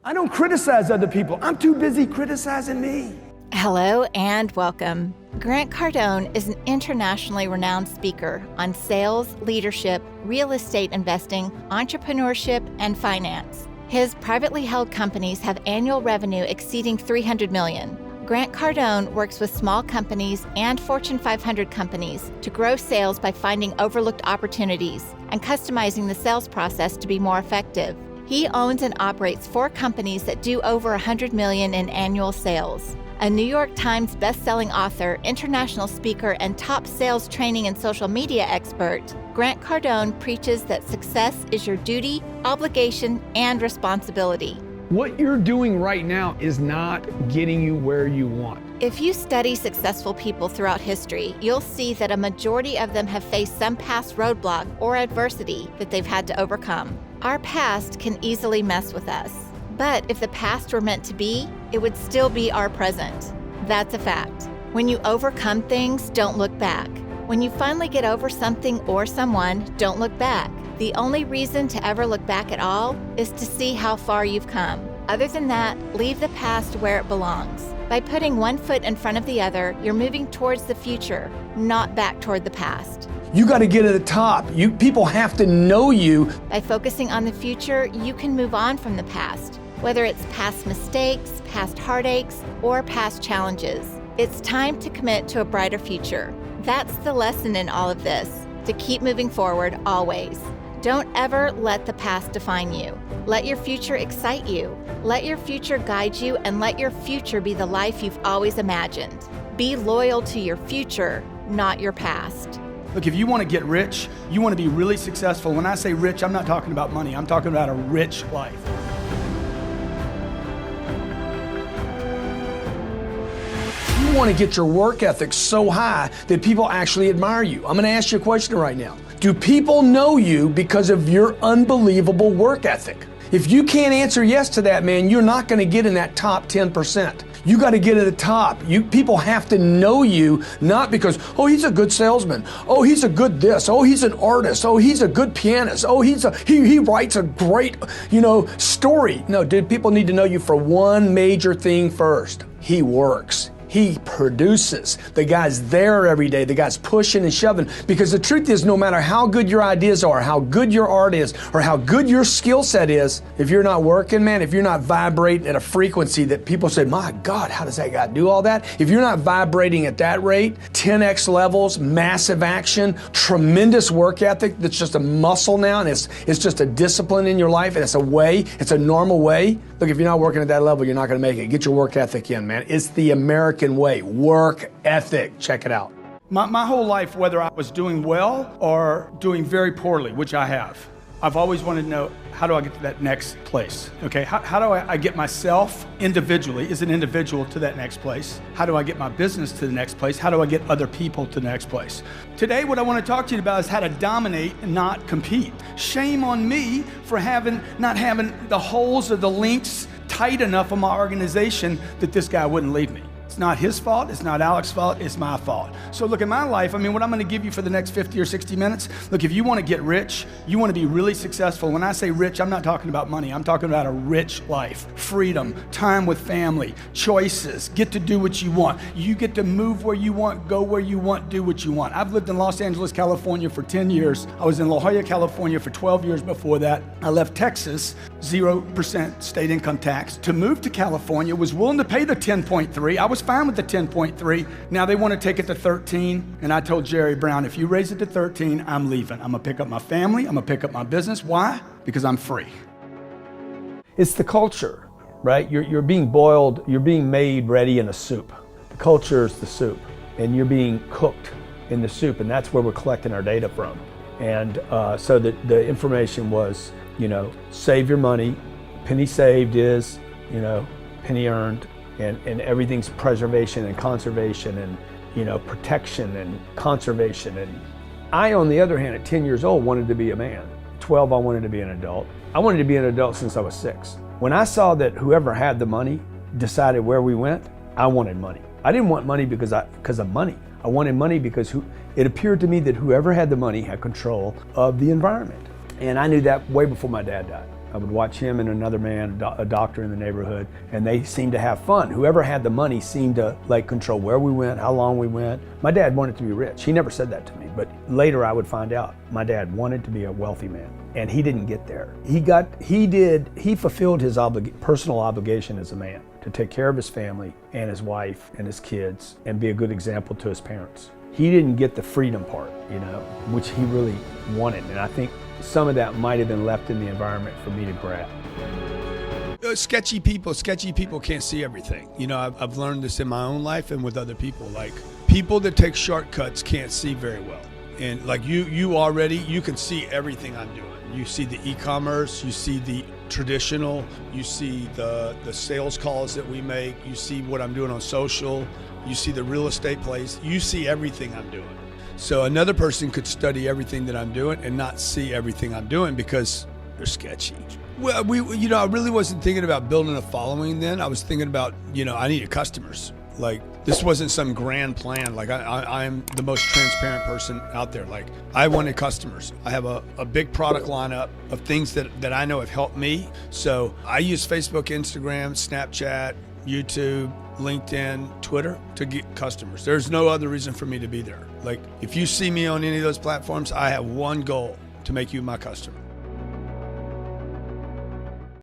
I don't criticize other people. I'm too busy criticizing me. Hello and welcome. Grant Cardone is an internationally renowned speaker on sales, leadership, real estate investing, entrepreneurship, and finance. His privately held companies have annual revenue exceeding $300 million. Grant Cardone works with small companies and Fortune 500 companies to grow sales by finding overlooked opportunities and customizing the sales process to be more effective. He owns and operates 4 companies that do over $100 million in annual sales. A New York Times best-selling author, international speaker, and top sales training and social media expert, Grant Cardone preaches that success is your duty, obligation, and responsibility. What you're doing right now is not getting you where you want. If you study successful people throughout history, you'll see that a majority of them have faced some past roadblock or adversity that they've had to overcome. Our past can easily mess with us. But if the past were meant to be, it would still be our present. That's a fact. When you overcome things, don't look back. When you finally get over something or someone, don't look back. The only reason to ever look back at all is to see how far you've come. Other than that, leave the past where it belongs. By putting one foot in front of the other, you're moving towards the future, not back toward the past. You got to get to the top. People have to know you. By focusing on the future, you can move on from the past, whether it's past mistakes, past heartaches, or past challenges. It's time to commit to a brighter future. That's the lesson in all of this, to keep moving forward always. Don't ever let the past define you. Let your future excite you. Let your future guide you, and let your future be the life you've always imagined. Be loyal to your future, not your past. Look, if you want to get rich, you want to be really successful. When I say rich, I'm not talking about money. I'm talking about a rich life. You want to get your work ethic so high that people actually admire you. I'm going to ask you a question right now. Do people know you because of your unbelievable work ethic? If you can't answer yes to that, man, you're not going to get in that top 10%. You got to get to the top. People have to know you, not because, oh, he's a good salesman. Oh, he's a good this. Oh, he's an artist. Oh, he's a good pianist. Oh, he writes a great, story. No, dude, people need to know you for one major thing first. He works. He produces. The guy's there every day. The guy's pushing and shoving. Because the truth is, no matter how good your ideas are, how good your art is, or how good your skill set is, if you're not working, man, if you're not vibrating at a frequency that people say, my God, how does that guy do all that? If you're not vibrating at that rate, 10x levels, massive action, tremendous work ethic that's just a muscle now, and it's just a discipline in your life, and it's a normal way. Look, if you're not working at that level, you're not going to make it. Get your work ethic in, man. It's the American way. Work ethic. Check it out. My whole life, whether I was doing well or doing very poorly, which I have, I've always wanted to know, how do I get to that next place? Okay, how do I get myself individually, as an individual, to that next place? How do I get my business to the next place? How do I get other people to the next place? Today, what I want to talk to you about is how to dominate and not compete. Shame on me for not having the holes or the links tight enough on my organization that this guy wouldn't leave me. It's not his fault, it's not Alex's fault, it's my fault. So look, in my life, what I'm going to give you for the next 50 or 60 minutes, look, if you want to get rich, you want to be really successful. When I say rich, I'm not talking about money. I'm talking about a rich life, freedom, time with family, choices, get to do what you want. You get to move where you want, go where you want, do what you want. I've lived in Los Angeles, California for 10 years. I was in La Jolla, California for 12 years before that. I left Texas, 0% state income tax, to move to California, was willing to pay the 10.3. I was fine with the 10.3. Now they want to take it to 13. And I told Jerry Brown, if you raise it to 13, I'm leaving. I'm going to pick up my family. I'm going to pick up my business. Why? Because I'm free. It's the culture, right? You're being boiled. You're being made ready in a soup. The culture is the soup. And you're being cooked in the soup. And that's where we're collecting our data from. And so the information was, save your money. Penny saved is, penny earned. And everything's preservation and conservation and, protection and conservation. And I, on the other hand, at 10 years old, wanted to be a man. 12, I wanted to be an adult. I wanted to be an adult since I was 6. When I saw that whoever had the money decided where we went, I wanted money. I didn't want money because of money. I wanted money because it appeared to me that whoever had the money had control of the environment. And I knew that way before my dad died. I would watch him and another man, a doctor in the neighborhood, and they seemed to have fun. Whoever had the money seemed to like control where we went, how long we went. My dad wanted to be rich. He never said that to me, but later I would find out my dad wanted to be a wealthy man, and he didn't get there. He fulfilled his personal obligation as a man to take care of his family and his wife and his kids and be a good example to his parents. He didn't get the freedom part, which he really wanted. And I think some of that might have been left in the environment for me to grab. Sketchy people can't see everything. I've learned this in my own life and with other people. Like, people that take shortcuts can't see very well. And like you can see everything I'm doing. You see the e-commerce, you see the traditional, you see the sales calls that we make, you see what I'm doing on social, you see the real estate plays, you see everything I'm doing. So another person could study everything that I'm doing and not see everything I'm doing because they're sketchy. Well, I really wasn't thinking about building a following then. I was thinking about, I needed customers. Like, this wasn't some grand plan. Like, I'm the most transparent person out there. Like, I wanted customers. I have a big product lineup of things that I know have helped me. So I use Facebook, Instagram, Snapchat, YouTube, LinkedIn, Twitter to get customers. There's no other reason for me to be there. Like, if you see me on any of those platforms, I have one goal: to make you my customer.